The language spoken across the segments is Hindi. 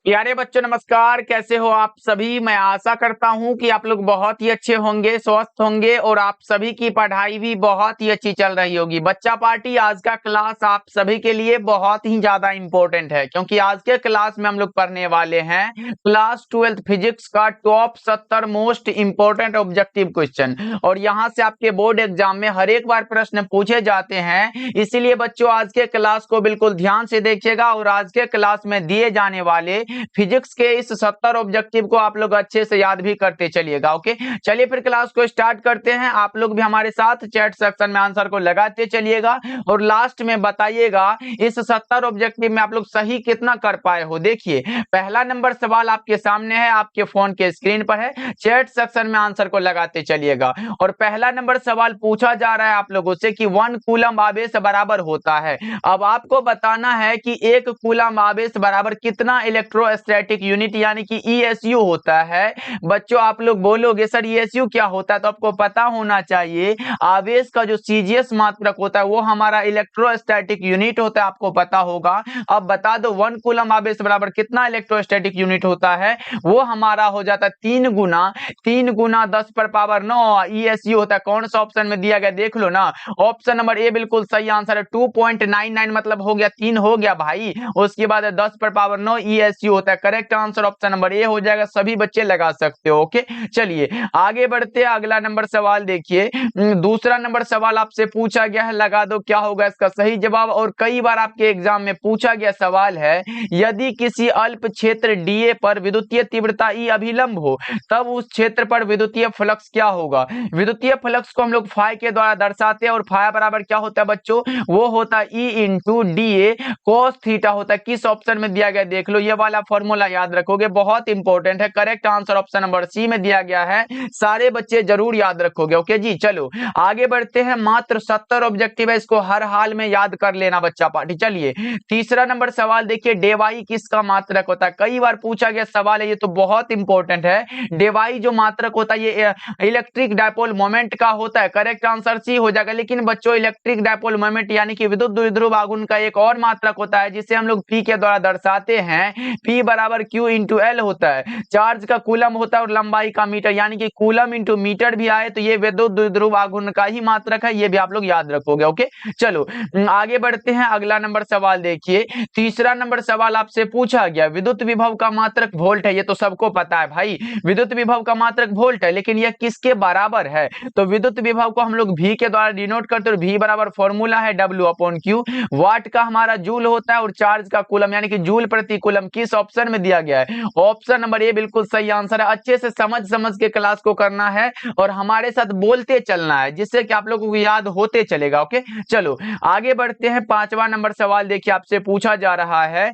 प्यारे बच्चों नमस्कार। कैसे हो आप सभी। मैं आशा करता हूं कि आप लोग बहुत ही अच्छे होंगे, स्वस्थ होंगे और आप सभी की पढ़ाई भी बहुत ही अच्छी चल रही होगी। बच्चा पार्टी आज का क्लास आप सभी के लिए बहुत ही ज्यादा इंपॉर्टेंट है, क्योंकि आज के क्लास में हम लोग पढ़ने वाले हैं क्लास 12 फिजिक्स का top 70 most important objective question. और यहाँ से आपके बोर्ड एग्जाम में हर एक बार प्रश्न पूछे जाते हैं, इसीलिए बच्चों आज के क्लास को बिल्कुल ध्यान से देखिएगा और आज के क्लास में दिए जाने वाले फिजिक्स के इस 70 ऑब्जेक्टिव को आप लोग अच्छे से याद भी करते चलिएगा। ओके, चलिए फिर क्लास को स्टार्ट करते हैं। आप लोग भी हमारे साथ चैट सेक्शन में आंसर को लगाते चलिएगा और लास्ट में बताइएगा इस 70 ऑब्जेक्टिव में आप लोग सही कितना कर पाए हो। देखिए, पहला नंबर सवाल आपके सामने है, आपके फोन के स्क्रीन पर है। चैट सेक्शन में आंसर को लगाते चलिएगा। और पहला नंबर सवाल पूछा जा रहा है आप लोगों से कि 1 कूलम आवेश बराबर होता है। अब आपको बताना है कि 1 कूलम आवेश बराबर कितना इलेक्ट्रोस्टैटिक यूनिट यानी कि ईएसयू होता है। बच्चों आप लोग बोलोगे सर ईएसयू क्या होता है, तो आपको पता होना चाहिए आवेश का जो सीजीएस मात्रक होता है वो हमारा इलेक्ट्रोस्टैटिक यूनिट होता है, आपको पता होगा। अब बता दो 1 कूलम आवेश बराबर कितना इलेक्ट्रोस्टैटिक यूनिट होता है। वो हमारा हो जाता है 3 गुना 10 पर पावर 9 ईएसयू होता है। कौन सा ऑप्शन में दिया गया देख लो ना। ऑप्शन नंबर ए बिल्कुल सही आंसर है। 2.99 मतलब हो गया 3 हो गया भाई। उसके बाद 10 पर पावर 9 ईएसयू होता है। Correct answer option number A हो जाएगा। सभी बच्चे लगा सकते हो। ओके, चलिए आगे बढ़ते हैं। अगला नंबर सवाल देखिए। दूसरा नंबर सवाल आपसे पूछा गया है, लगा दो क्या होगा इसका सही जवाब। और कई बार आपके एग्जाम में पूछा गया सवाल है, यदि किसी अल्प क्षेत्र डीए पर विद्युतीय तीव्रता ई अभिलंब हो तब उस क्षेत्र पर विद्युतीय फ्लक्स क्या होगा। विद्युतीय फ्लक्स को हम लोग फाई के द्वारा दर्शाते हैं और फाई बराबर क्या होता है बच्चों, वो होता है E into D A cos theta होता है। किस ऑप्शन में दिया गया देख लो, ये वाला फॉर्मूला याद रखोगे, बहुत इंपॉर्टेंट है। Correct answer option number C में दिया गया है। सारे बच्चे जरूर याद रखोगे। ओके जी, चलो आगे बढ़ते हैं। मात्र 70 ऑब्जेक्टिव है, इसको हर हाल में याद कर लेना बच्चा पार्टी। चलिए तीसरा नंबर सवाल देखिए, डेवाई किसका मात्रक होता है। कई बार पूछा गया सवाल है, ये तो बहुत इंपॉर्टेंट है। डेवाई जो मात्रक होता है ये इलेक्ट्रिक डायपोल मोमेंट का होता है। करेक्ट आंसर सी हो जाएगा। लेकिन बच्चों इलेक्ट्रिक डायपोल मोमेंट यानी कि विद्युत द्विध्रुव आघूर्ण का एक और मात्रक होता है जिसे हम लोग पी के द्वारा दर्शाते हैं। पी बराबर क्यू इंटू एल होता है। चार्ज का कूलम होता है और लंबाई का मीटर, यानी कि कूलम इंटू मीटर भी आए तो ये विद्युत द्विध्रुव आघूर्ण का ही मात्रक है। ये भी आप लोग याद रखोगे। ओके, चलो आगे बढ़ते हैं। अगला नंबर सवाल देखिए। तीसरा नंबर सवाल आपसे पूछा गया, विद्युत विभव का मात्रक वोल्ट है। ये तो सबको पता है भाई, विद्युत विभव का मात्रक वोल्ट है। लेकिन यह किसके बराबर है, तो विद्युत विभव को हम लोग V के द्वारा डिनोट करते हैं। V बराबर फॉर्मूला है W/Q। वाट का हमारा जूल होता है और चार्ज का कूलम यानी कि जूल प्रति कूलम। किस ऑप्शन में दिया गया है, ऑप्शन नंबर ए बिल्कुल सही आंसर है। अच्छे से समझ समझ के क्लास को करना है और हमारे साथ बोलते चलना है, जिससे कि आप लोगों को याद होते चलेगा। ओके, चलो आगे बढ़ते हैं। पांचवा नंबर सवाल देखिए, आपसे पूछा जा रहा है।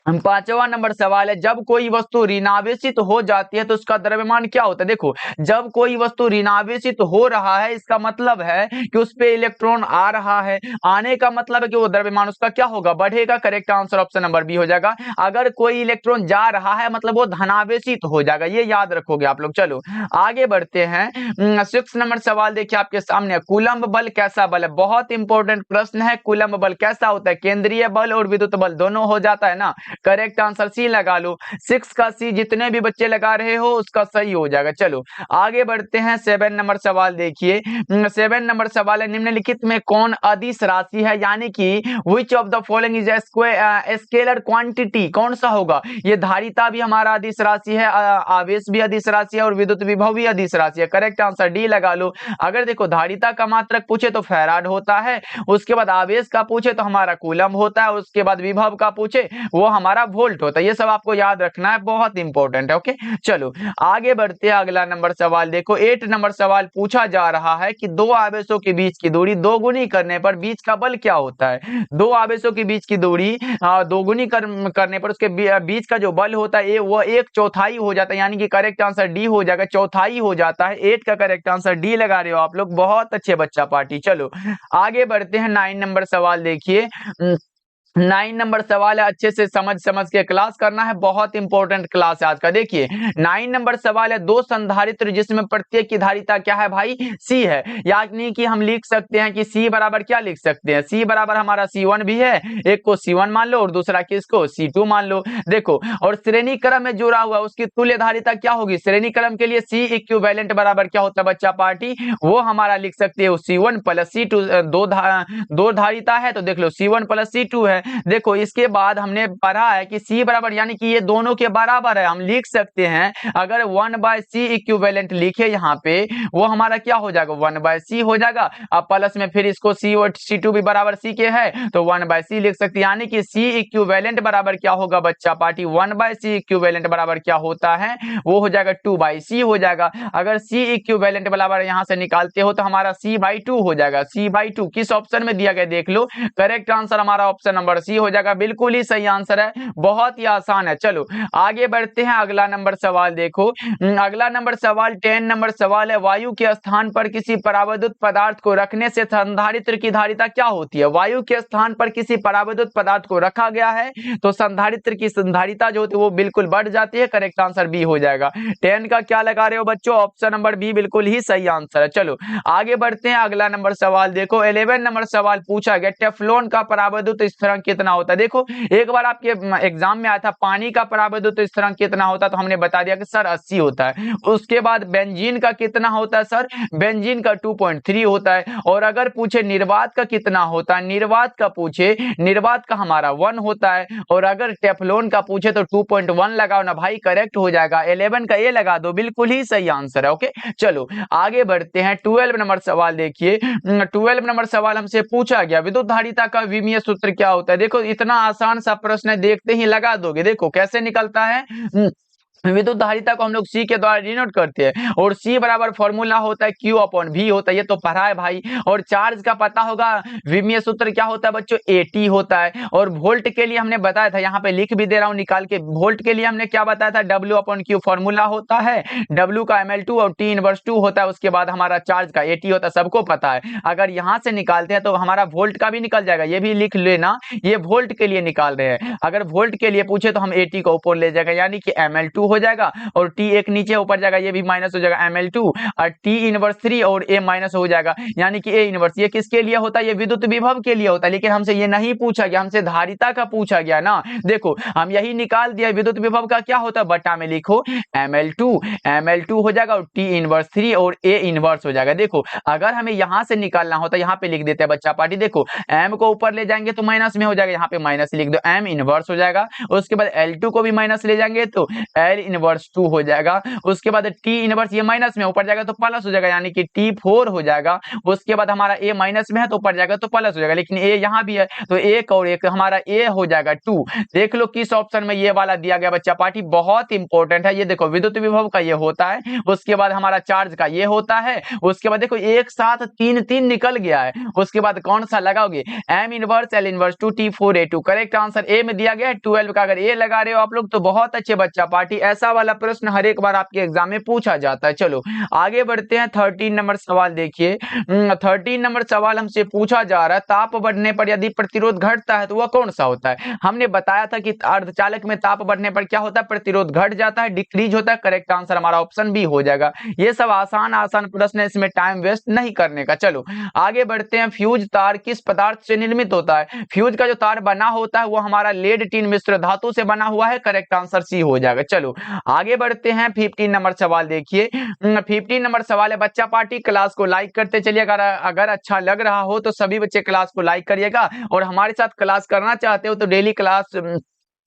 पांचवा नंबर सवाल है, जब कोई वस्तु ऋणावेशित हो जाती है तो उसका द्रव्यमान क्या होता है। देखो, जब कोई वस्तु ऋणावेशित हो रहा है इसका मतलब है कि उस पे इलेक्ट्रॉन आ रहा है। आने का मतलब है कि वो द्रव्यमान उसका क्या होगा, बढ़ेगा। Correct answer option number B हो जाएगा। अगर कोई इलेक्ट्रॉन जा रहा है मतलब वो धनावेशित हो जाएगा, ये याद रखोगे आप लोग। चलो आगे बढ़ते हैं। 6 नंबर सवाल देखिए आपके सामने, कूलम्ब बल कैसा बल है। बहुत इंपॉर्टेंट प्रश्न है। कूलम्ब बल कैसा होता है, केंद्रीय बल और विद्युत बल दोनों हो जाता है ना। करेक्ट आंसर सी लगा लो। 6 का सी, जितने भी बच्चे लगा रहे हो उसका सही हो जाएगा। चलो आगे बढ़ते हैं। 7 नंबर सवाल देखिए। 7 नंबर सवाल है, निम्नलिखित में कौन अदिश राशि है, यानी कि which of the following is scalar quantity. कौन सा होगा, ये धारिता भी हमारा अदिश राशि है, आवेश भी अदिश राशि है और विद्युत विभव भी अदिश राशि है। करेक्ट आंसर डी लगा लो। अगर देखो धारिता का मात्रक पूछे तो फैराड होता है, उसके बाद आवेश का पूछे तो हमारा कूलम होता है, उसके बाद विभव का पूछे वो हमारा वोल्ट होता है। ये सब आपको याद रखना है, बहुत इंपॉर्टेंट है। ओके, चलो आगे बढ़ते हैं। अगला नंबर सवाल देखो। 8 नंबर सवाल पूछा जा रहा है कि दो आवेशों के बीच की दूरी दोगुनी करने पर बीच का बल क्या होता है। दो आवेशों के बीच की दूरी दोगुनी करने पर उसके बीच का जो बल होता है वो 1/4 हो जाता है, यानी कि करेक्ट आंसर डी हो जाएगा। चौथाई हो जाता है। 8 का करेक्ट आंसर डी लगा रहे हो आप लोग, बहुत अच्छे बच्चा पार्टी। चलो आगे बढ़ते हैं। 9 नंबर सवाल देखिए। 9 नंबर सवाल है, अच्छे से समझ समझ के क्लास करना है, बहुत इंपॉर्टेंट क्लास है आज का। देखिए 9 नंबर सवाल है, दो संधारित्र जिसमें प्रत्येक की धारिता क्या है भाई, C है। यानी कि हम लिख सकते हैं कि C बराबर क्या लिख सकते हैं, C बराबर हमारा C1 भी है, एक को C1 मान लो और दूसरा किसको C2 मान लो। देखो और श्रेणी क्रम में जुड़ा हुआ उसकी तुल्य धारिता क्या होगी, श्रेणी क्रम के लिए C इक्विवेलेंट बराबर क्या होता है बच्चा पार्टी, वो हमारा लिख सकते हो C1 प्लस C2, दो धारिता है तो देख लो C1 प्लस C2 है। देखो इसके बाद हमने पढ़ा है कि C बराबर यानी कि ये दोनों के बराबर है, हम लिख सकते हैं अगर 1/C इक्विवेलेंट लिखे यहाँ पे वो हमारा क्या हो जाएगा 1/C हो जाएगा। अब प्लस में फिर इसको C और C2 भी बराबर C के है तो 1/C लिख सकते हैं, यानी कि C इक्विवेलेंट बराबर क्या होगा बच्चा पार्टी, 1/C इक्विवेलेंट बराबर क्या होता है वो हो जाएगा 2/C हो जाएगा। अगर C इक्विवेलेंट बराबर यहाँ से निकालते हो तो हमारा C/2 हो जाएगा, C/2 किस ऑप्शन में दिया गया देख लो, करेक्ट आंसर हमारा ऑप्शन नंबर C हो जाएगा, बिल्कुल ही सही आंसर है, बहुत ही आसान है। चलो आगे बढ़ते हैं, अगला नंबर सवाल देखो। अगला नंबर सवाल 10 नंबर सवाल है, वायु के स्थान पर किसी परावैद्युत पदार्थ को रखने से संधारित्र की धारिता क्या होती है। वायु के स्थान पर किसी परावैद्युत पदार्थ को रखा गया है तो संधारित्र की संधारिता जो होती है वो बिल्कुल बढ़ जाती है, करेक्ट आंसर बी हो जाएगा। 10 का क्या लगा रहे हो बच्चों, ऑप्शन नंबर बी बिल्कुल ही सही आंसर है। चलो आगे बढ़ते हैं, अगला नंबर सवाल देखो। 11 नंबर सवाल पूछा गया, टेफ्लॉन का परावैद्युत स्थिरांक कितना होता है। देखो एक बार आपके एग्जाम में आया था पानी का परावैद्युत स्थिरांक कितना होता है, तो हमने बता दिया कि सर 80 होता है। उसके बाद बेंजीन का कितना होता है सर, बेंजीन का 2.3 होता है। और अगर पूछे निर्वात का कितना होता है, निर्वात का पूछे, निर्वात का हमारा 1 होता है। और अगर टेफ्लॉन का पूछे तो 2.1 लगाओ ना भाई, करेक्ट हो जाएगा। 11 का ये लगा दो, बिल्कुल ही सही आंसर है। ओके चलो आगे बढ़ते हैं, 12 नंबर सवाल देखिए। 12 नंबर सवाल हमसे पूछा गया, विद्युत धारिता का विमीय सूत्र क्या होता है। देखो इतना आसान सा प्रश्न है, देखते ही लगा दोगे। देखो कैसे निकलता है, विद्युत धारिता को हम लोग C के द्वारा डिनोट करते हैं और C बराबर फॉर्मूला होता है Q/V होता है, ये तो पढ़ा है भाई। और चार्ज का पता होगा, विमीय सूत्र क्या होता है बच्चों, AT होता है। और वोल्ट के लिए हमने बताया था, यहाँ पे लिख भी दे रहा हूँ निकाल के, वोल्ट के लिए हमने क्या बताया था, W/Q फॉर्मूला होता है, W का ml2 और T इनवर्स 2 होता है। उसके बाद हमारा चार्ज का AT होता है, सबको पता है। अगर यहाँ से निकालते हैं तो हमारा वोल्ट का भी निकल जाएगा, ये भी लिख लेना, ये वोल्ट के लिए निकाल रहे हैं। अगर वोल्ट के लिए पूछे तो हम AT को ऊपर ले जाएगा, यानी कि ml2 हो जाएगा और T एक नीचे ऊपर जाएगा, ये भी माइनस हो जाएगा ml2 और T इनवर्स 3 और A माइनस हो जाएगा, यानी कि A इनवर्स। ये किसके लिए होता है, ये विद्युत विभव के लिए होता है, लेकिन हमसे ये नहीं पूछा गया, हमसे धारिता का पूछा गया ना। देखो हम यही निकाल दिया, विद्युत विभव का क्या होता है, बटा में लिखो ml2 हो जाएगा और T इनवर्स 3 और A इनवर्स हो जाएगा। देखो अगर हमें यहां से निकालना होता, यहाँ पे लिख देते हैं बच्चा पार्टी। देखो m को ऊपर ले जाएंगे तो माइनस में हो जाएगा, यहाँ पे माइनस लिख दो, m इनवर्स हो जाएगा। उसके बाद L2 को भी माइनस ले जाएंगे तो L इनवर्स 2 हो जाएगा। उसके बाद T इनवर्स ये माइनस में ऊपर जाएगा तो प्लस हो जाएगा, यानी कि T4 हो जाएगा। उसके बाद हमारा A माइनस में है तो ऊपर जाएगा तो प्लस हो जाएगा, लेकिन A यहाँ भी है तो एक और एक हमारा A हो जाएगा 2। देख लो किस ऑप्शन में ये वाला दिया गया बच्चा पार्टी, बहुत इंपॉर्टेंट है। ये देखो विद्युत विभव का ये होता है, उसके बाद हमारा चार्ज का ये होता है। उसके बाद देखो एक साथ 3 निकल गया है, उसके बाद कौन सा लगाओगे, M inverse L inverse 2 T4 A2, correct answer A में दिया गया है। 12 का अगर A लगा रहे हो आप लोग तो बहुत अच्छे बच्चा पार्टी, ऐसा वाला प्रश्न हर एक बार आपके एग्जाम में पूछा जाता है। चलो आगे बढ़ते हैं, 13 नंबर सवाल देखिए। 13 नंबर सवाल हमसे पूछा जा रहा है, ताप बढ़ने पर यदि प्रतिरोध घटता है तो वह कौन सा होता है। हमने बताया था कि अर्धचालक में ताप बढ़ने पर क्या होता है, प्रतिरोध घट जाता है, डिक्रीज होता है, करेक्ट आंसर हमारा ऑप्शन बी हो जाएगा। ये सब आसान आसान प्रश्न है, इसमें टाइम वेस्ट नहीं करने का। चलो आगे बढ़ते हैं, फ्यूज तार किस पदार्थ से निर्मित होता है। फ्यूज का जो तार बना होता है वो हमारा लेड टिन मिश्र धातु से बना हुआ है, करेक्ट आंसर सी हो जाएगा। चलो आगे बढ़ते हैं, 15 नंबर सवाल देखिए। 15 नंबर सवाल है, बच्चा पार्टी क्लास को लाइक करते चलिए, अगर अच्छा लग रहा हो तो सभी बच्चे क्लास को लाइक करिएगा। और हमारे साथ क्लास करना चाहते हो तो डेली क्लास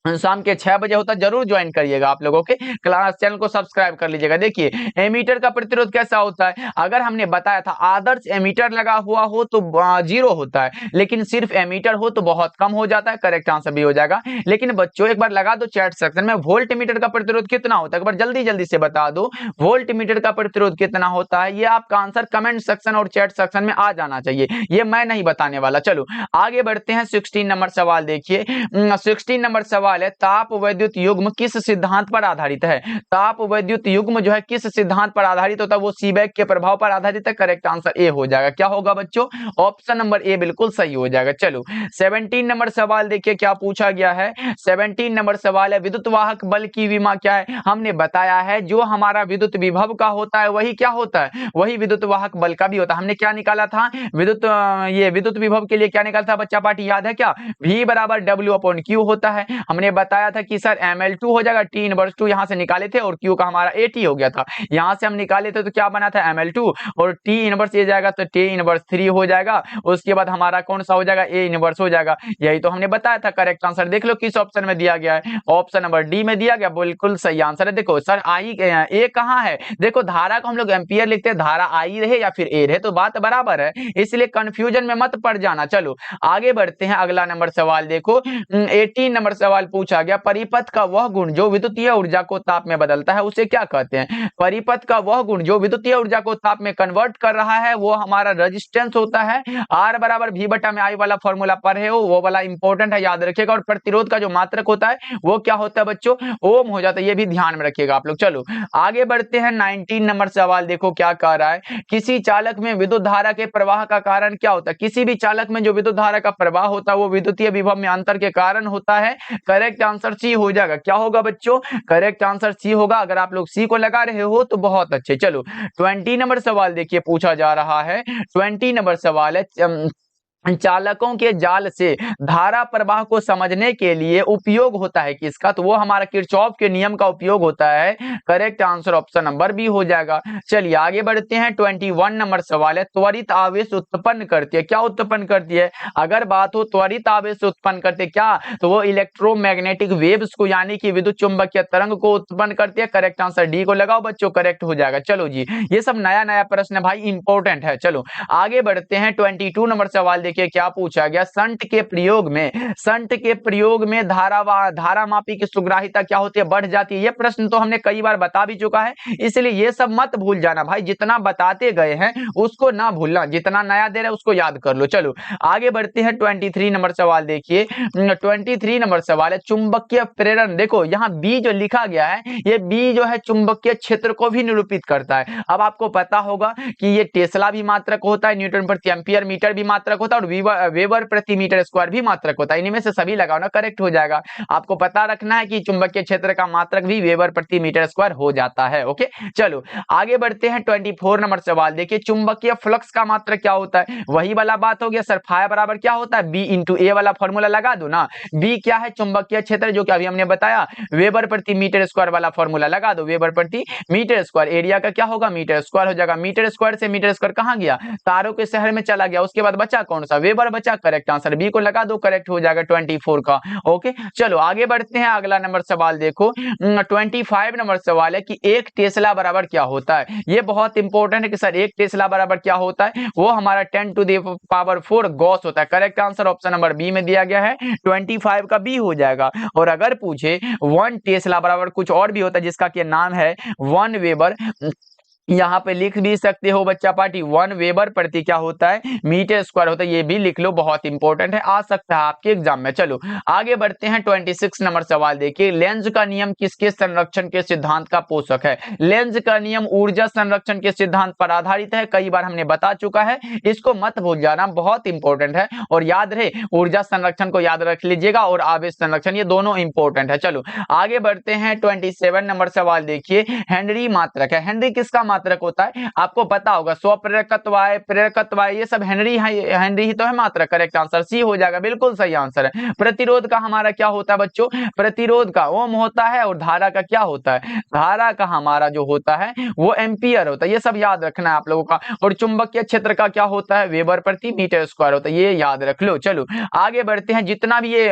शाम के 6 बजे होता है, जरूर ज्वाइन करिएगा आप लोगों के क्लास, चैनल को सब्सक्राइब कर लीजिएगा। देखिए एमीटर का प्रतिरोध कैसा होता है, अगर हमने बताया था आदर्श एमीटर लगा हुआ हो तो 0 होता है, लेकिन सिर्फ एमीटर हो तो बहुत कम हो जाता है, करेक्ट आंसर भी हो जाएगा। लेकिन बच्चों एक बार लगा दो चैट सेक्शन में, वोल्ट मीटर का प्रतिरोध कितना होता है, एक बार जल्दी जल्दी से बता दो, वोल्ट मीटर का प्रतिरोध कितना होता है। ये आपका आंसर कमेंट सेक्शन और चैट सेक्शन में आ जाना चाहिए, ये मैं नहीं बताने वाला। चलो आगे बढ़ते हैं, 16 नंबर सवाल देखिए। 16 नंबर सवाल सवाल है, ताप वैद्युत युग्म किस सिद्धांत पर आधारित है? ताप वैद्युत युग्म जो है किस सिद्धांत पर आधारित होता है? वो सीबेक के प्रभाव पर आधारित है। करेक्ट आंसर ए हो जाएगा। क्या होगा बच्चों? ऑप्शन नंबर ए बिल्कुल सही हो जाएगा। चलो 17 नंबर सवाल देखिए क्या पूछा गया है। 17 नंबर सवाल है, विद्युत वाहक बल की विमा क्या है? हमने बताया है जो हमारा विद्युत विभव का होता है वही क्या होता है, वही विद्युत वाहक बल का भी होता है। हमने क्या निकाला था ये विद्युत विभव के लिए क्या निकाला था बच्चा पार्टी, याद है क्या? V बराबर W/Q होता है। हमने बताया था कि सर ml2 हो जाएगा, T इनवर्स 2 यहां से निकाले थे और Q का हमारा AT हो गया था। यहां से हम निकाले थे तो क्या बना था ml2 और T इनवर्स ए जाएगा तो T इनवर्स 3 हो जाएगा। उसके बाद हमारा कौन सा हो जाएगा? A इनवर्स हो जाएगा। यही तो हमने बताया था। करेक्ट आंसर देख लो किस ऑप्शन में दिया गया है, ऑप्शन नंबर डी में दिया गया, बिल्कुल सही आंसर है। देखो सर आई ए कहां है? देखो धारा को हम लोग एम्पियर लिखते हैं, धारा आई रहे या फिर ए रहे तो बात बराबर है, इसलिए कंफ्यूजन में मत पड़ जाना। चलो आगे बढ़ते हैं, अगला नंबर सवाल देखो। 18 नंबर सवाल पूछा गया, परिपथ का वह गुण जो विद्युतीय ऊर्जा को ताप में बदलता है उसे क्या कहते हैं? परिपथ का वह गुण जो विद्युतीय ऊर्जा को ताप में कन्वर्ट कर रहा है वो हमारा रेजिस्टेंस होता है। R बराबर V बटा में I वाला फॉर्मूला पढ़े हो, वो वाला इंपॉर्टेंट है, याद रखिएगा। और प्रतिरोध का जो मात्रक होता है वो क्या होता है बच्चों? ओम हो जाता है, ये भी ध्यान में रखिएगा आप लोग। चलो आगे बढ़ते हैं, 19 नंबर सवाल देखो क्या कह रहा है, किसी चालक में विद्युत धारा के प्रवाह का कारण क्या होता है? किसी भी चालक में जो विद्युत धारा का प्रवाह होता है वो विद्युतीय विभव में अंतर के कारण होता है। करेक्ट आंसर सी हो जाएगा। क्या होगा बच्चों? करेक्ट आंसर सी होगा। अगर आप लोग सी को लगा रहे हो तो बहुत अच्छे। चलो 20 नंबर सवाल देखिए पूछा जा रहा है। 20 नंबर सवाल है, चालकों के जाल से धारा प्रवाह को समझने के लिए उपयोग होता है किसका? तो वो हमारा किरचॉफ के नियम का उपयोग होता है। Correct answer option number B हो जाएगा। चलिए आगे बढ़ते हैं, 21 नंबर सवाल है, त्वरित आवेश उत्पन्न करती है, क्या उत्पन्न करती है? अगर बात हो त्वरित आवेश उत्पन्न करते क्या, तो वो इलेक्ट्रोमैग्नेटिक वेव्स को यानी कि विद्युत चुंबकीय तरंग को उत्पन्न करती है। करेक्ट आंसर डी को लगाओ बच्चों, करेक्ट हो जाएगा। चलो जी ये सब नया नया प्रश्न भाई इंपॉर्टेंट है। चलो आगे बढ़ते हैं, 22 नंबर सवाल देखिए क्या पूछा गया, संट के प्रयोग में धारा मापी की सुग्राहिता क्या होती है? बढ़ जाती है। ये प्रश्न तो हमने कई बार बता भी चुका है, इसलिए ये सब मत भूल जाना भाई, जितना बताते गए हैं उसको ना भूलना, जितना नया दे रहे हैं उसको याद कर लो। चलो आगे बढ़ते हैं, 23 नंबर सवाल देखिए। 23 नंबर सवाल है, चुंबकीय प्रेरण। देखो यहाँ बी जो लिखा गया है, ये बी जो है चुंबकीय क्षेत्र को भी निरूपित करता है। अब आपको पता होगा कि ये टेस्ला भी मात्रक होता है, न्यूटन प्रति एम्पियर मीटर भी मात्रक होता है, और वेबर प्रति मीटर स्क्वायर भी मात्रक होता है। इनमें से सभी लगाओ ना, करेक्ट हो जाएगा। आपको पता रखना है कि चुंबकीय क्षेत्र का मात्रक भी वेबर प्रति मीटर स्क्वायर हो जाता है। ओके चलो आगे बढ़ते हैं, 24 नंबर सवाल देखिए, चुंबकीय फ्लक्स का मात्रक क्या होता है? वही वाला बात हो गया सर, फाई बराबर क्या होता है? बी इंटू ए वाला फॉर्मूला लगा दो ना। बी क्या है? चुंबकीय क्षेत्र, जो कि अभी हमने बताया वेबर प्रति मीटर स्क्वायर वाला फॉर्मूला लगा दो, वेबर प्रति मीटर स्क्वायर। एरिया का क्या होगा? मीटर स्क्वायर हो जाएगा। मीटर स्क्वायर से मीटर स्क्वायर कहां गया? तारों के शहर में चला गया। उसके बाद बचा कौन सा? वेबर बचा। करेक्ट आंसर बी को लगा दो, करेक्ट हो जाएगा 24 का। ओके चलो आगे बढ़ते हैं, अगला नंबर सवाल देखो। 25 नंबर सवाल है कि एक टेस्ला बराबर क्या होता है? ये बहुत इंपॉर्टेंट है कि सर एक टेस्ला बराबर क्या होता है? वो हमारा 10 टू द पावर 4 गॉस होता है। Correct answer option number B में दिया गया है, 25 का बी हो जाएगा। और अगर पूछे 1 टेस्ला बराबर कुछ और भी होता है जिसका कि नाम है 1 वेबर, यहाँ पे लिख भी सकते हो बच्चा पार्टी, 1 वेबर प्रति क्या होता है? मीटर स्क्वायर होता है। ये भी लिख लो, बहुत इंपॉर्टेंट है, आ सकता है आपके एग्जाम में। चलो आगे बढ़ते हैं, 26 नंबर सवाल देखिए, लेंज का नियम किसके संरक्षण के सिद्धांत का पोषक है? लेंज का नियम ऊर्जा संरक्षण के सिद्धांत पर आधारित है, कई बार हमने बता चुका है, इसको मत भूल जाना, बहुत इंपॉर्टेंट है। और याद रहे ऊर्जा संरक्षण को याद रख लीजिएगा और आवेश संरक्षण, ये दोनों इंपॉर्टेंट है। चलो आगे बढ़ते हैं, 27 नंबर सवाल देखिए, हेनरी मात्रक है। हेनरी किसका मात्रक होता है? आपको पता होगा, स्वप्रेरकत्व, प्रेरकत्व, ये सब हेनरी ही तो है मात्रक। करेक्ट आंसर सी हो जाएगा, बिल्कुल सही आंसर है। प्रतिरोध का हमारा क्या होता है बच्चों? प्रतिरोध का ओम होता है। और धारा का क्या होता है? धारा का हमारा जो होता है वो एम्पियर होता है। ये सब याद रखना है आप लोगों का। और चुंबकीय क्षेत्र का क्या होता है? वेबर प्रति मीटर स्क्वायर होता है, ये याद रख लो। चलो आगे बढ़ते हैं, जितना भी ये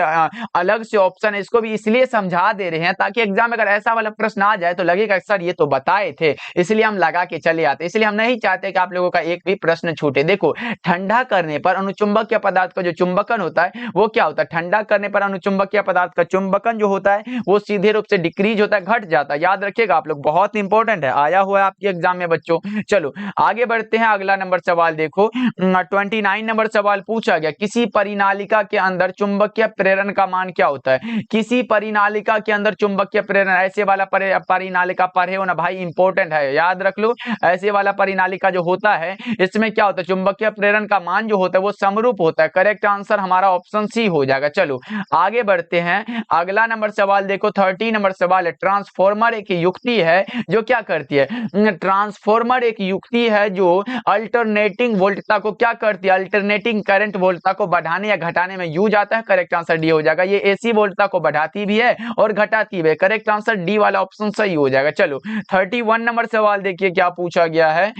अलग से ऑप्शन है इसको भी इसलिए समझा दे रहे हैं ताकि एग्जाम में अगर ऐसा वाला प्रश्न आ जाए तो लगेगा सर ये तो बताए थे, इसलिए हम लगा के चले आते, इसलिए हम नहीं चाहते कि आप लोगों का एक भी प्रश्न छूटे। देखो, ठंडा करने पर अनुचुंबकीय पदार्थ का जो चुंबकन होता है वो क्या होता है, ठंडा करने पर अनुचुंबकीय पदार्थ का चुंबकन जो होता है वो सीधे रूप से डिक्रीज होता है, घट जाता है। याद रखिएगा आप लोग, बहुत इंपॉर्टेंट है, आया हुआ है आपके एग्जाम में बच्चों। चलो आगे बढ़ते हैं, अगला नंबर सवाल देखो, 29 नंबर सवाल पूछा गया, किसी परिनालिका के अंदर चुंबकीय प्रेरण का मान क्या होता है। किसी परिनालिका के अंदर चुंबकीय प्रेरण, ऐसे वाला परिनालिका पढ़े हो ना भाई, इंपॉर्टेंट है, याद रख लो। ऐसे वाला परिनालिका जो होता है इसमें क्या होता है, चुंबकीय प्रेरण का मान जो होता है वो समरूप होता है। करेक्ट आंसर हमारा ऑप्शन सी हो जाएगा। चलो आगे बढ़ते हैं, अगला नंबर सवाल देखो, 30 नंबर सवाल है, ट्रांसफॉर्मर एक युक्ति है जो क्या करती है, ट्रांसफॉर्मर एक युक्ति है जो अल्टरनेटिंग वोल्टता को क्या करती है, अल्टरनेटिंग करंट वोल्टता को बढ़ाने या घटाने में यूज आता है। करेक्ट आंसर डी हो जाएगा। ये एसी वोल्टता को बढ़ाती भी है और घटाती भी है। करेक्ट आंसर डी वाला ऑप्शन सही हो जाएगा। चलो 31 नंबर सवाल देखिए क्या पूछा गया है,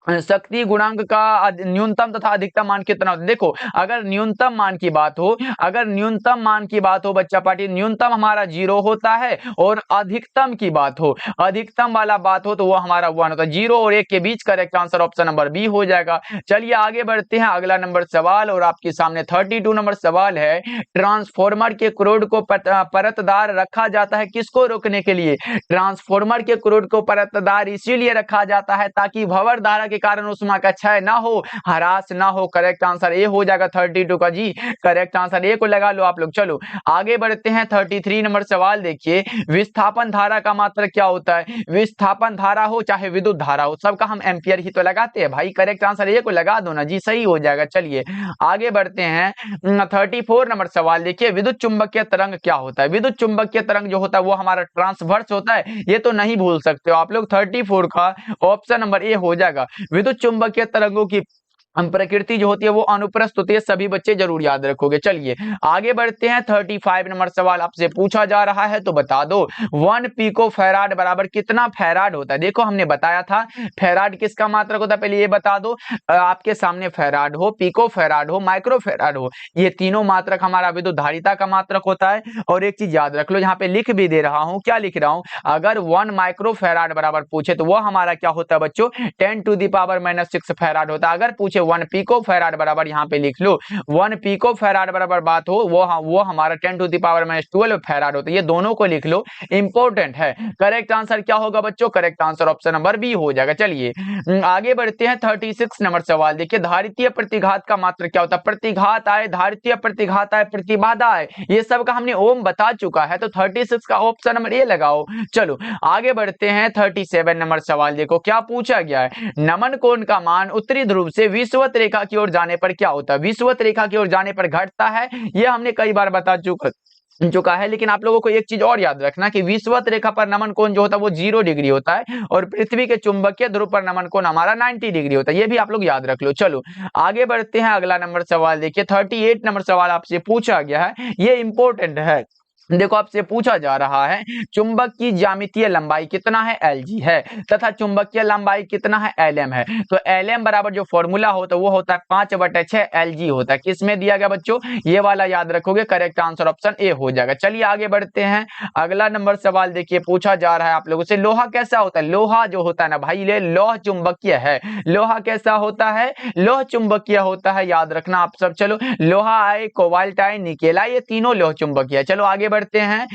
शक्ति गुणांक का न्यूनतम तथा अधिकतम मान कितना होता है। देखो, अगर न्यूनतम मान की बात हो, अगर न्यूनतम मान की बात हो बच्चा पार्टी, न्यूनतम हमारा 0 होता है, और अधिकतम की बात हो, अधिकतम वाला बात हो तो वो हमारा 1 होता है। 0 और 1 के बीच correct answer option number B हो जाएगा। चलिए आगे बढ़ते हैं, अगला नंबर सवाल, और आपके सामने 32 नंबर सवाल है, ट्रांसफॉर्मर के क्रोड को परतदार रखा जाता है किसको रोकने के लिए। ट्रांसफॉर्मर के क्रोड को परतदार इसीलिए रखा जाता है ताकि भंवर धारा के कारण उष्मा का क्षय ना हो, ह्रास ना हो। करेक्ट आंसर ए हो जाएगा 32 का जी, करेक्ट आंसर ए को लगा लो आप लोग। चलो आगे बढ़ते हैं, 33 नंबर सवाल देखिए, विस्थापन धारा का मात्रक क्या होता है। विस्थापन धारा हो चाहे विद्युत धारा हो, सबका हम एम्पियर ही तो लगाते हैं भाई। करेक्ट आंसर ए को लगा दो ना जी, सही हो जाएगा। चलिए आगे बढ़ते हैं, 34 नंबर सवाल देखिए, विद्युत चुंबकीय तरंग क्या होता है। विद्युत चुंबकीय तरंग जो होता है वो हमारा ट्रांसवर्स होता है, ये तो नहीं भूल सकते हो आप लोग। 34 का ऑप्शन नंबर ए हो जाएगा। विद्युत चुंबकीय तरंगों की प्रकृति जो होती है वो अनुप्रस्थ होती है, सभी बच्चे जरूर याद रखोगे। चलिए आगे बढ़ते हैं, 35 नंबर सवाल आपसे पूछा जा रहा है, तो बता दो 1 पिको फैराड बराबर कितना फैराड होता है। देखो हमने बताया था फैराड किसका मात्रक होता है, पहले ये बता दो। आपके सामने फैराड हो, पिको फैराड हो, माइक्रो फैराड हो, ये तीनों मात्रक हमारा विद्युत धारिता का मात्रक होता है। और एक चीज याद रख लो, यहाँ पे लिख भी दे रहा हूं, क्या लिख रहा हूं, अगर 1 माइक्रो फैराड बराबर पूछे तो वो हमारा क्या होता है बच्चों, 10⁻⁻⁶ फैराड होता है। अगर पूछे 1 पिको फैराड बराबर, यहाँ पे लिख लो 1 पिको फैराड बराबर बात हो, वो हमारा 10⁻⁻12 फैराड होता है। ये दोनों को लिख लो, इंपॉर्टेंट है। करेक्ट आंसर क्या होगा बच्चों, correct answer option number B हो जाएगा। चलिए आगे बढ़ते हैं, 36 नंबर सवाल देखिए, धारितीय प्रतिघात का मात्रक क्या होता है। प्रतिघात आए, धारितीय प्रतिघात आए, प्रतिबाधा आए, ये सब का हमने ओम बता चुका है, तो 36 का ऑप्शन नंबर ए लगाओ। चलो आगे बढ़ते हैं, 37 नंबर सवाल देखो क्या पूछा गया है, नमन कोण का मान उत्तरी ध्रुव से विषुवत रेखा की ओर जाने पर क्या होता है। विषुवत रेखा की ओर जाने पर घटता है, ये हमने कई बार बता चुका है, लेकिन आप लोगों को एक चीज और याद रखना कि विषुवत रेखा पर नमन कोण जो होता है वो 0 डिग्री होता है, और पृथ्वी के चुंबकीय ध्रुव पर नमन कोण हमारा 90 डिग्री होता है, ये भी आप लोग याद रख लो। चलो आगे बढ़ते हैं, अगला नंबर सवाल देखिए, 38 नंबर सवाल आपसे पूछा गया है, ये इंपॉर्टेंट है। देखो आपसे पूछा जा रहा है, चुंबक की ज्यामितीय लंबाई कितना है, Lg है, तथा चुंबकीय लंबाई कितना है, Lm है। तो Lm बराबर जो फॉर्मूला होता है वो होता है 5/6 Lg होता है। किसमें दिया गया बच्चों, ये वाला याद रखोगे, करेक्ट आंसर ऑप्शन ए हो जाएगा। चलिए आगे बढ़ते हैं, अगला नंबर सवाल देखिए पूछा जा रहा है आप लोगों से, लोहा कैसा होता है। लोहा जो होता है ना भाई, ये लौह चुंबकीय है। लोहा कैसा होता है, लौह चुंबकीय होता है, याद रखना आप सब। चलो लोहा आए, कोबाल्ट आए, निकेल आए, ये तीनों लौह चुंबकीय है। चलो आगे बढ़ते हैं,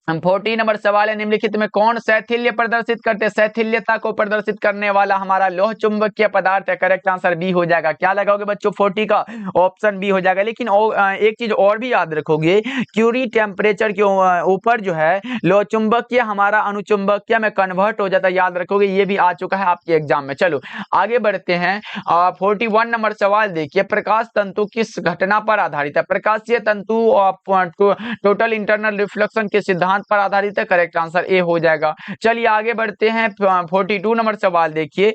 40 नंबर सवाल है, निम्नलिखित में कौन शैथिल्य प्रदर्शित करते हैं। शैथिल्यता को प्रदर्शित करने वाला हमारा लौह चुंबकीय पदार्थ है। करेक्ट आंसर बी हो जाएगा। क्या लगाओगे बच्चों, 40 का ऑप्शन बी हो जाएगा। लेकिन एक चीज और भी याद रखोगे, क्यूरी टेम्परेचर के ऊपर जो है लौह चुंबकीय हमारा अनुचुंबकीय में कन्वर्ट हो जाता है, याद रखोगे, ये भी आ चुका है आपके एग्जाम में। चलो आगे बढ़ते हैं, 41 नंबर सवाल देखिए, प्रकाश तंतु किस घटना पर आधारित है। प्रकाशीय तंतु टोटल इंटरनल रिफ्लेक्शन के सिद्धांत पर आधारित है। करेक्ट आंसर ए हो जाएगा। चलिए आगे बढ़ते हैं, 42 नंबर सवाल देखिए,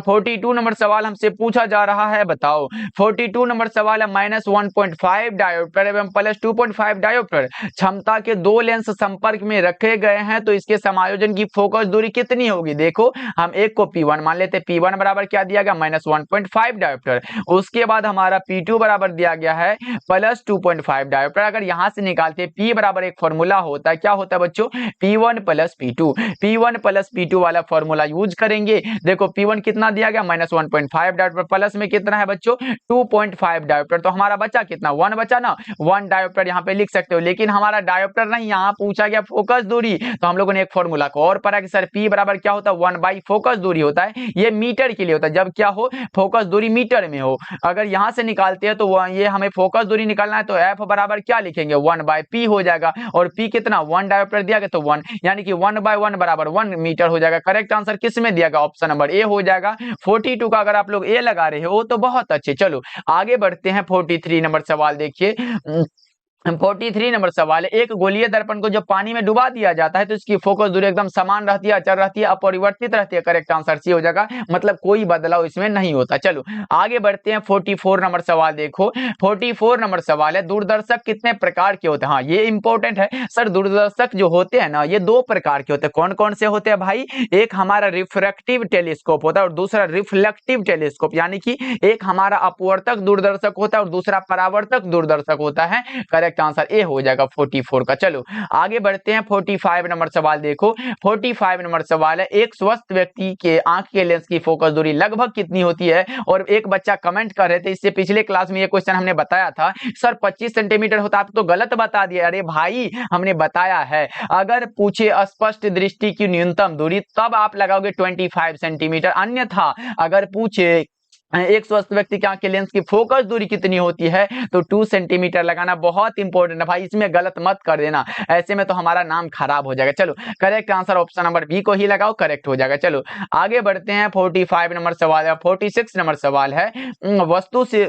42 नंबर सवाल हमसे पूछा जा रहा है, बताओ 42 नंबर सवाल है, -1.5 डायोप्टर एवं +2.5 डायोप्टर क्षमता के दो लेंस संपर्क में रखे गए हैं, तो इसके समायोजन की फोकस दूरी कितनी होगी। देखो हम एक को P1 मान लेते, P1 बराबर क्या दिया गया, -1.5 डायोप्टर। उसके बाद हमारा P2 बराबर दिया गया है +2.5 डायोप्टर। अगर यहां से निकालते P बराबर एक फॉर्मूला होता है, क्या होता है बच्चों, P1 plus P2। P1 plus P2 वाला फॉर्मूला यूज करेंगे। देखो P1 कितना दिया गया, -1.5 डायोप्टर, प्लस में कितना है बच्चों 2.5 डायोप्टर, तो हमारा बचा कितना 1 बचा ना, 1 डायोप्टर यहाँ पे लिख सकते हो। लेकिन हमारा डायोप्टर नहीं, यहाँ पूछा गया फोकस दूरी, तो हम लोगों ने एक फॉर्मूला को और पढ़ा कि सर P बराबर क्या होता है 1 बाई फोकस दूरी होता है। ये मीटर के लिए होता है, जब क्या हो फोकस दूरी मीटर में हो। अगर यहाँ से निकालते हैं तो ये हमें फोकस दूरी निकालना है, तो F बराबर क्या लिखेंगे 1 बाई P हो जाएगा। और P कितना 1 डायोप्टर दिया गया तो 1, यानी कि 1 बाई 1 बराबर 1 मीटर हो जाएगा। करेक्ट आंसर किस में दिया गया, ऑप्शन नंबर ए हो जाएगा। 42 का अगर आप लोग ए लगा रहे हो तो बहुत अच्छे। चलो आगे बढ़ते हैं, 43 नंबर सवाल देखिए। 43 नंबर सवाल है, एक गोलीय दर्पण को जब पानी में डुबा दिया जाता है तो इसकी फोकस दूरी एकदम समान रहती है, अचर रहती है, अपरिवर्तित रहती है। करेक्ट आंसर सी हो जाएगा, मतलब कोई बदलाव इसमें नहीं होता। चलो आगे बढ़ते हैं, 44 नंबर सवाल देखो। 44 नंबर सवाल है, दूरदर्शक कितने प्रकार के होते हैं। हाँ ये इंपॉर्टेंट है सर, दूरदर्शक जो होते हैं ना ये 2 प्रकार के होते हैं। कौन कौन से होते हैं भाई, एक हमारा रिफ्रैक्टिव टेलीस्कोप होता है और दूसरा रिफ्लेक्टिव टेलीस्कोप, यानी कि एक हमारा अपवर्तक दूरदर्शक होता है और दूसरा परावर्तक दूरदर्शक होता है। करेक्ट आंसर ए हो जाएगा 44 का। चलो आगे बढ़ते हैं, 45 नंबर सवाल देखो। 45 नंबर सवाल है, एक स्वस्थ व्यक्ति के आंख के लेंस की फोकस दूरी लगभग कितनी होती है। और एक बच्चा कमेंट कर रहे थे, इससे पिछले क्लास में ये क्वेश्चन हमने बताया था सर 25 सेंटीमीटर होता, आप तो गलत बता दिया। अरे भाई हमने बताया है, अगर पूछे स्पष्ट दृष्टि की न्यूनतम दूरी तब आप लगाओगे 25 सेंटीमीटर, अन्यथा अगर पूछे एक स्वस्थ व्यक्ति के आंख के लेंस की फोकस दूरी कितनी होती है तो 2 सेंटीमीटर लगाना बहुत इंपॉर्टेंट है भाई, इसमें गलत मत कर देना, ऐसे में तो हमारा नाम खराब हो जाएगा। चलो correct answer option number B को ही लगाओ, करेक्ट हो जाएगा। चलो आगे बढ़ते हैं, 45 नंबर सवाल है। 46 नंबर सवाल है, वस्तु से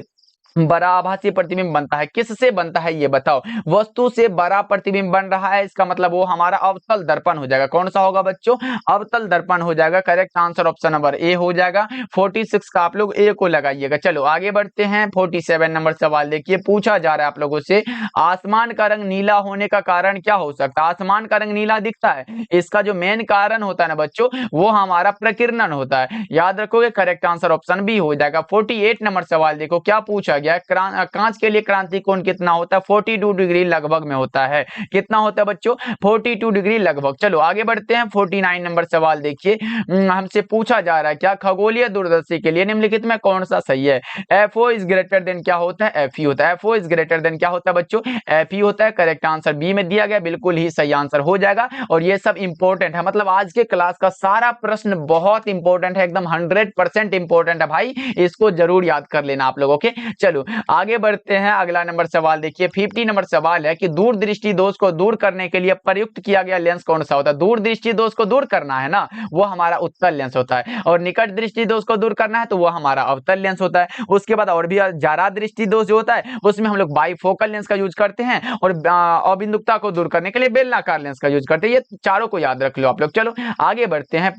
बड़ा आभासी प्रतिबिंब बनता है, किससे बनता है ये बताओ। वस्तु से बड़ा प्रतिबिंब बन रहा है, इसका मतलब वो हमारा अवतल दर्पण हो जाएगा। कौन सा होगा बच्चों, अवतल दर्पण हो जाएगा। Correct answer option number A हो जाएगा। 46 का आप लोग ए को लगाइएगा। चलो आगे बढ़ते हैं, 47 नंबर सवाल देखिए। पूछा जा रहा है आप लोगों से, आसमान का रंग नीला होने का कारण क्या हो सकता है। आसमान का रंग नीला दिखता है, इसका जो मेन कारण होता है ना बच्चों वो हमारा प्रकीर्णन होता है, याद रखोगे। करेक्ट आंसर ऑप्शन बी हो जाएगा। 48 नंबर सवाल देखो, क्या पूछा गया, कांच के लिए क्रांति कोण कितना होता है, 42 डिग्री लगभग में होता है। कितना होता है बच्चों, 42 डिग्री लगभग। चलो आगे बढ़ते हैं, 49 नंबर सवाल देखिए। हमसे पूछा जा रहा है, क्या खगोलीय दूरदर्शी के लिए निम्नलिखित में कौन सा सही है। FO इज ग्रेटर देन क्या होता है, FE होता है। FO इज ग्रेटर देन क्या होता है बच्चों, FE होता है। करेक्ट आंसर बी में दिया गया, बिल्कुल ही सही आंसर हो जाएगा। और ये सब इंपॉर्टेंट है, मतलब आज के क्लास का सारा प्रश्न बहुत इंपॉर्टेंट है, एकदम 100% इंपॉर्टेंट है भाई, इसको जरूर याद कर लेना आप लोग। ओके चलो आगे बढ़ते हैं, अगला नंबर सवाल देखिए। 50 नंबर सवाल है कि दूरदृष्टि दोष को दूर करने के लिए प्रयुक्त किया गया लेंस कौन सा होता है। दूरदृष्टि दोष को दूर करना है ना, वो हमारा उत्तल लेंस होता है, और निकट दृष्टि दोष को दूर करना है तो वो हमारा अवतल लेंस होता है। उसके बाद और भी ज्यादा दृष्टि दोष जो होता है उसमें हम लोग बाइफोकल लेंस का यूज करते हैं, और अबिंदुकता को दूर करने के लिए बेलनाकार लेंस का यूज करते हैं। ये चारों को याद रख लो आप लोग। चलो आगे बढ़ते हैं,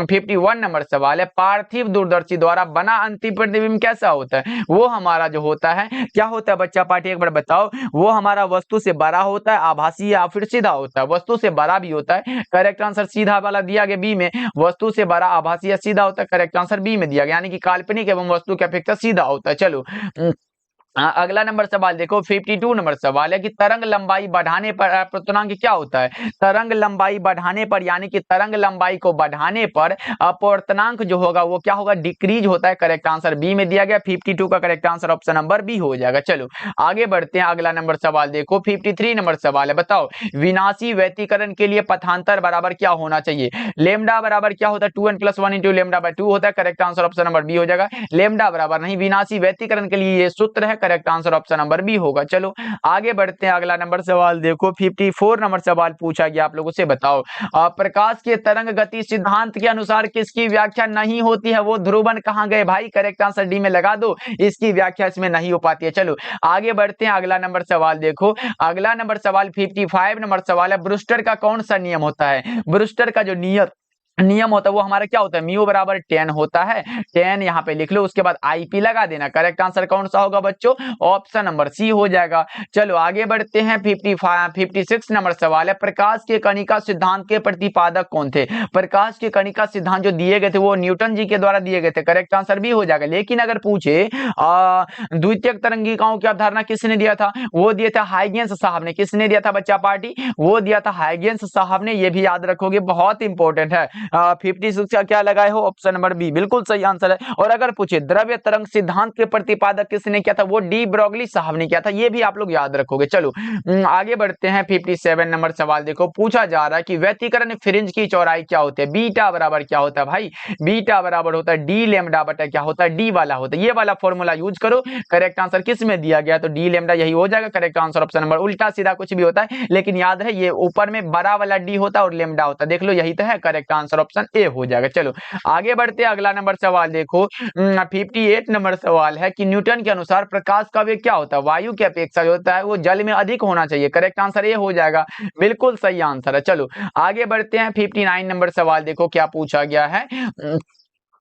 51 नंबर सवाल है, पार्थिव दूरदर्शी द्वारा बना अंतिम प्रतिबिंब कैसा होता है। वो हमारा जो होता है, क्या होता है बच्चा पार्टी एक बार बताओ। वो हमारा वस्तु से बड़ा होता है, आभासी या फिर सीधा होता है। वस्तु से बड़ा भी होता है, करेक्ट आंसर सीधा वाला दिया गया बी में। वस्तु से बड़ा, आभासी या सीधा होता है, करेक्ट आंसर बी में दिया गया, यानी कि काल्पनिक एवं वस्तु की अपेक्षा सीधा होता है। चलो अगला नंबर सवाल देखो, 52 नंबर सवाल है कि तरंग लंबाई बढ़ाने पर अपवर्तनांक क्या होता है। तरंग लंबाई बढ़ाने पर, यानी कि तरंग लंबाई को बढ़ाने पर अपवर्तनांक जो होगा वो क्या होगा, डिक्रीज होता है। करेक्ट आंसर बी में दिया गया, 52 का correct answer option number B हो जाएगा। चलो आगे बढ़ते हैं, अगला नंबर सवाल देखो। 53 नंबर सवाल है, बताओ विनाशी व्यतिकरण के लिए पथांतर बराबर क्या होना चाहिए। लेमडा बराबर क्या होता है, 2n + 1 × λ/2 होता है। Correct answer option number B हो जाएगा। लेमडा बराबर नहीं, विनाशी व्यतिकरण के लिए ये सूत्र है, correct answer option number B होगा। चलो आगे बढ़ते हैं, अगला नंबर सवाल देखो। 54 नंबर सवाल पूछा गया आप लोगों से, बताओ प्रकाश के तरंग गति सिद्धांत के अनुसार किसकी व्याख्या नहीं होती है। वो ध्रुवन कहां गए भाई, करेक्ट आंसर डी में लगा दो, इसकी व्याख्या इसमें नहीं हो पाती है। चलो आगे बढ़ते हैं, अगला नंबर सवाल देखो। अगला नंबर सवाल 55 नंबर सवाल है, ब्रूस्टर का कौन सा नियम होता है। ब्रूस्टर का जो नियम नियम होता है वो हमारा क्या होता है, म्यू बराबर 10 होता है। 10 यहाँ पे लिख लो, उसके बाद आईपी लगा देना। करेक्ट आंसर कौन सा होगा बच्चों, ऑप्शन नंबर सी हो जाएगा। चलो आगे बढ़ते हैं। 56 नंबर सवाल है, प्रकाश के कणिका सिद्धांत के प्रतिपादक कौन थे। प्रकाश के कणिका सिद्धांत जो दिए गए थे वो न्यूटन जी के द्वारा दिए गए थे। करेक्ट आंसर भी हो जाएगा। लेकिन अगर पूछे द्वितीयक तरंगिकाओं की अवधारणा किसने दिया था, वो दिया था हाइगेंस साहब ने। किसने दिया था बच्चा पार्टी, वो दिया था हाइगेंस साहब ने। ये भी याद रखोगे, बहुत इंपॉर्टेंट है। 56 का क्या लगाए हो, ऑप्शन नंबर बी बिल्कुल सही आंसर है। और अगर पूछे द्रव्य तरंग सिद्धांत के प्रतिपादक किसने किया था, वो डी ब्रोगली साहब ने किया था। ये भी आप लोग याद रखोगे। चलो आगे बढ़ते हैं। 57 नंबर सवाल देखो, पूछा जा रहा है कि व्यतिकरण फ्रिंज की चौड़ाई क्या होती है। बीटा बराबर क्या होता है भाई, बीटा बराबर होता है डी लेमडा बटा क्या होता है, डी वाला होता है। ये वाला फॉर्मूला यूज करो। करेक्ट आंसर किस में दिया गया, तो डी लेमडा यही हो जाएगा। करेक्ट आंसर ऑप्शन नंबर, उल्टा सीधा कुछ भी होता है लेकिन याद है ये ऊपर में बड़ा वाला डी होता है और लेमडा होता है। देख लो यही तो है। करेक्ट आंसर ऑप्शन ए हो जाएगा। चलो आगे बढ़ते हैं। अगला नंबर सवाल देखो, 58 नंबर सवाल है कि न्यूटन के अनुसार प्रकाश का वेग क्या होता है। वायु की अपेक्षा जो होता है वो जल में अधिक होना चाहिए। करेक्ट आंसर ये हो जाएगा, बिल्कुल सही आंसर है। चलो आगे बढ़ते हैं। 59 नंबर सवाल देखो क्या पूछा गया है,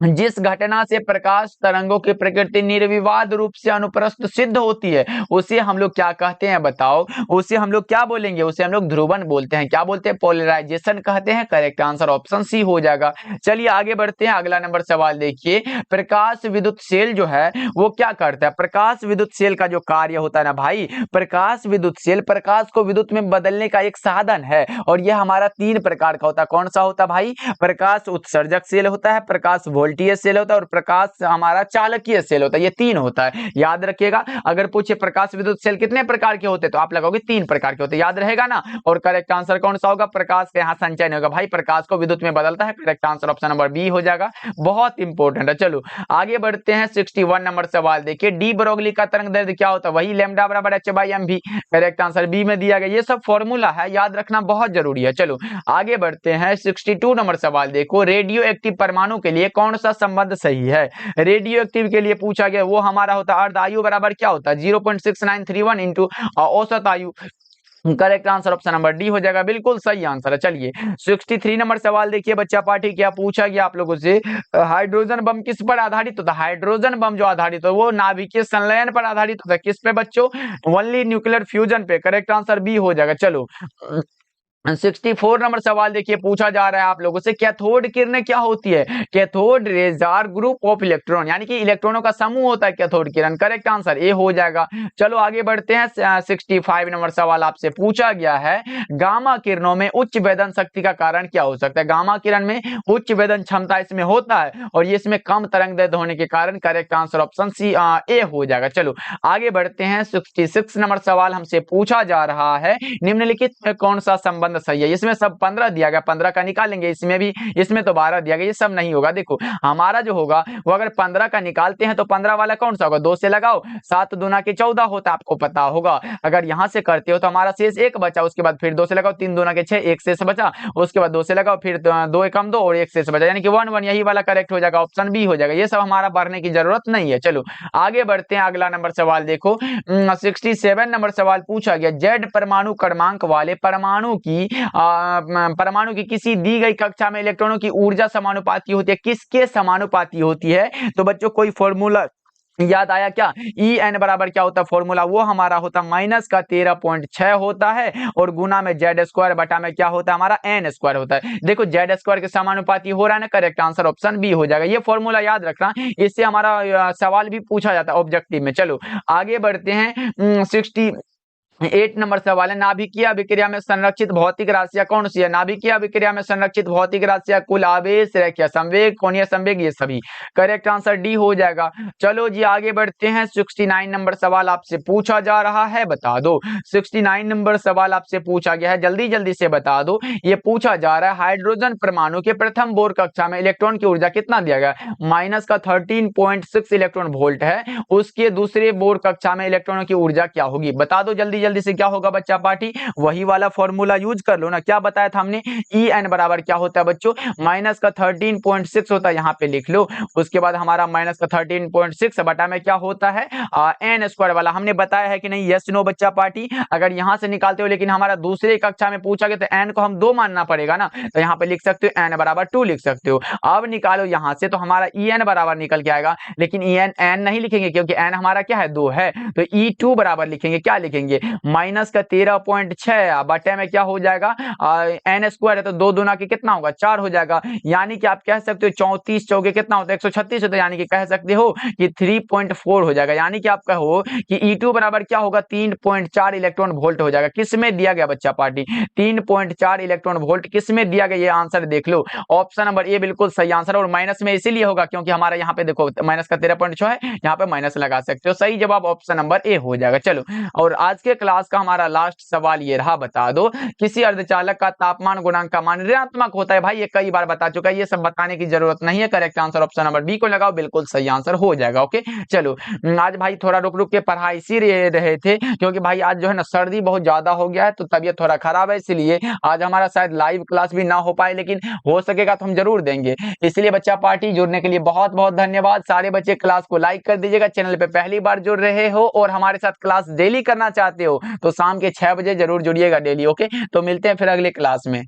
जिस घटना से प्रकाश तरंगों की प्रकृति निर्विवाद रूप से अनुप्रस्थ सिद्ध होती है उसे हम लोग क्या कहते हैं बताओ, उसे हम लोग क्या बोलेंगे, उसे हम लोग ध्रुवन बोलते हैं। क्या बोलते हैं, पोलराइजेशन कहते हैं। करेक्ट आंसर ऑप्शन सी हो जाएगा। चलिए आगे बढ़ते हैं। अगला नंबर सवाल देखिए, प्रकाश विद्युत सेल जो है वो क्या करता है। प्रकाश विद्युत सेल का जो कार्य होता है ना भाई, प्रकाश विद्युत सेल प्रकाश को विद्युत में बदलने का एक साधन है। और यह हमारा 3 प्रकार का होता है। कौन सा होता है भाई, प्रकाश उत्सर्जक सेल होता है, प्रकाश वोल्टीय सेल होता है और प्रकाश हमारा चालकीय सेल होता है। ये 3 होता है, याद रखिएगा। अगर पूछे प्रकाश विद्युत सेल कितने प्रकार के होते हैं तो आप लगाओगे 3 प्रकार के होते हैं, याद रहेगा ना। और करेक्ट आंसर कौन सा होगा, प्रकाश का यहाँ संचय नहीं होगा भाई, प्रकाश को विद्युत में बदलता है। Correct answer option number B हो जाएगा, बहुत इंपॉर्टेंट है। चलो आगे बढ़ते हैं। 61 नंबर सवाल देखिए, डी ब्रोगली का तरंग दैर्ध्य क्या होता है, वही लैम्डा बराबर h/mv। करेक्ट आंसर बी में दिया गया। ये सब फॉर्मूला है, याद रखना बहुत जरूरी है। चलो आगे बढ़ते हैं। 62 नंबर सवाल देखो, रेडियो एक्टिव परमाणु के लिए कौन सा संबंध सही है। रेडियो एक्टिव के लिए पूछा गया, वो हमारा होता है अर्ध आयु बराबर क्या होता है, 0.6931 इंटू औसत आयु। Correct answer option number D हो जाएगा, बिल्कुल सही आंसर है। चलिए 63 नंबर सवाल देखिए बच्चा पार्टी, क्या पूछा गया आप लोगों से, हाइड्रोजन बम किस पर आधारित होता है। हाइड्रोजन बम जो आधारित हो वो नाभिकीय संलयन पर आधारित होता है। किस पे बच्चों, ओनली न्यूक्लियर फ्यूजन पे। करेक्ट आंसर बी हो जाएगा। चलो 64 नंबर सवाल देखिए, पूछा जा रहा है आप लोगों से, कैथोड किरणें क्या होती है। Cathode rays are group of electron, यानी कि इलेक्ट्रॉनों का समूह होता है कैथोड किरण। करेक्ट आंसर ए हो जाएगा। चलो आगे बढ़ते हैं। 65 नंबर सवाल आपसे पूछा गया है, गामा किरणों में उच्च वेदन शक्ति का कारण क्या हो सकता है। गामा किरण में उच्च वेदन क्षमता इसमें होता है और ये इसमें कम तरंग दैर्ध्य होने के कारण। करेक्ट आंसर ऑप्शन सी ए हो जाएगा। चलो आगे बढ़ते हैं। 66 नंबर सवाल हमसे पूछा जा रहा है, निम्नलिखित में कौन सा संबंध सही है। इसमें सब 15 दिया गया, 15 का निकालेंगे, इसमें भी, इसमें तो 12 दिया गया, ये सब नहीं होगा। देखो हमारा जो होगा वो अगर 15 का निकालते हैं तो 15 वाला कौन सा होगा, 2 से लगाओ, 7 दूना के 14 होता है, आपको पता होगा। अगर यहां से करते हो तो हमारा शेष 1 बचा, उसके बाद फिर 2 से लगाओ, 3 दूना के 6, 1 शेष बचा, उसके बाद 2 से लगाओ, फिर 2 एकम 2 और 1 शेष बचा, यानी कि 1 1, यही वाला करेक्ट हो जाएगा, ऑप्शन बी हो जाएगा। ये सब हमारा भरने की जरूरत नहीं है। चलो आगे बढ़ते हैं। अगला नंबर सवाल देखो, 67 नंबर सवाल पूछा गया, जेड परमाणु क्रमांक वाले परमाणु की किसी दी गई कक्षा में इलेक्ट्रॉनों की ऊर्जा समानुपाती होती है। किसके समानुपाती होती है, तो बच्चों कोई फॉर्मूला याद आया क्या, ई एन बराबर क्या होता है फॉर्मूला, वो हमारा होता है माइनस का 13.6 होता है और गुना में जेड स्क्वायर बटा में क्या होता है हमारा एन स्क्वायर होता है। देखो जेड स्क्वायर के समानुपाती हो रहा है ना, करेक्ट आंसर ऑप्शन बी हो जाएगा। ये फॉर्मूला याद रखना, इससे हमारा सवाल भी पूछा जाता है ऑब्जेक्टिव में। चलो आगे बढ़ते हैं। 68 नंबर सवाल है, नाभिकीय अभिक्रिया में संरक्षित भौतिक राशियां कौन सी है। नाभिकीय अभिक्रिया में संरक्षित भौतिक राशियां कुल आवेश, रेखीय संवेग, कोणीय संवेग, ये सभी। करेक्ट आंसर डी हो जाएगा। चलो जी आगे बढ़ते हैं। 69 नंबर सवाल आपसे पूछा जा रहा है, बता दो। 69 नंबर सवाल आपसे पूछा गया है, जल्दी जल्दी से बता दो। ये पूछा जा रहा है, हाइड्रोजन परमाणु के प्रथम बोर कक्षा में इलेक्ट्रॉन की ऊर्जा कितना दिया गया, माइनस का 13.6 इलेक्ट्रॉन वोल्ट है। उसके दूसरे बोर कक्षा में इलेक्ट्रॉनों की ऊर्जा क्या होगी, बता दो जल्दी जल्दी से क्या होगा बच्चा पार्टी, वही वाला फॉर्मूला यूज कर लो ना। क्या बताया था हमने, ई एन बराबर क्या होता है बच्चों, माइनस का 13.6 होता है, यहाँ पे लिख लो। उसके बाद हमारा माइनस का 13.6 बटा में क्या होता है, एन स्क्वायर वाला। हमने बताया है कि नहीं, यस नो बच्चा पार्टी। अगर यहाँ से निकालते हो, लेकिन हमारा दूसरे कक्षा में पूछा गया तो एन को हम 2 मानना पड़ेगा ना, तो यहाँ पे लिख सकते हो एन बराबर 2 लिख सकते हो। अब निकालो यहाँ से, तो हमारा ई एन बराबर निकल के आएगा, लेकिन ई एन एन नहीं लिखेंगे क्योंकि एन हमारा क्या है, 2 है। तो ई टू बराबर लिखेंगे, क्या लिखेंगे, माइनस का 13.6 बटे में क्या हो जाएगा, एन स्क्वायर है तो 2 दूना के कितना होगा, 4 हो जाएगा। यानी कि आप कह सकते हो 34 चौके कितना होता है, 136 होता है। यानी कि कह सकते हो कि 3.4 हो जाएगा। यानी कि आप कहो कि E2 बराबर क्या होगा, 3.4 इलेक्ट्रॉन वोल्ट हो जाएगा। किसमें दिया गया बच्चा पार्टी, 3.4 इलेक्ट्रॉन वोल्ट किसमें दिया गया, ये आंसर देख लो। ऑप्शन नंबर ए बिल्कुल सही आंसर। और माइनस में इसीलिए होगा क्योंकि हमारा यहाँ पे देखो माइनस का 13.6 है, यहाँ पे माइनस लगा सकते हो। सही जवाब ऑप्शन नंबर ए हो जाएगा। चलो, और आज के क्लास का हमारा लास्ट सवाल ये रहा, बता दो किसी अर्धचालक का तापमान गुणांक का मान ऋणात्मक होता है। भाई ये कई बार बता चुका है, ये सब बताने की जरूरत नहीं है। Correct answer option number B को लगाओ, बिल्कुल सही आंसर हो जाएगा। ओके, चलो आज भाई थोड़ा रुक रुक के पढ़ाई इसीलिए रहे थे क्योंकि भाई आज जो है ना सर्दी बहुत ज्यादा हो गया है, तो तबीयत थोड़ा खराब है, इसलिए आज हमारा शायद लाइव क्लास भी ना हो पाए, लेकिन हो सकेगा तो हम जरूर देंगे। इसलिए बच्चा पार्टी जुड़ने के लिए बहुत बहुत धन्यवाद। सारे बच्चे क्लास को लाइक कर दीजिएगा। चैनल पे पहली बार जुड़ रहे हो और हमारे साथ क्लास डेली करना चाहते हो तो शाम के 6 बजे जरूर जुड़िएगा डेली। ओके, तो मिलते हैं फिर अगले क्लास में।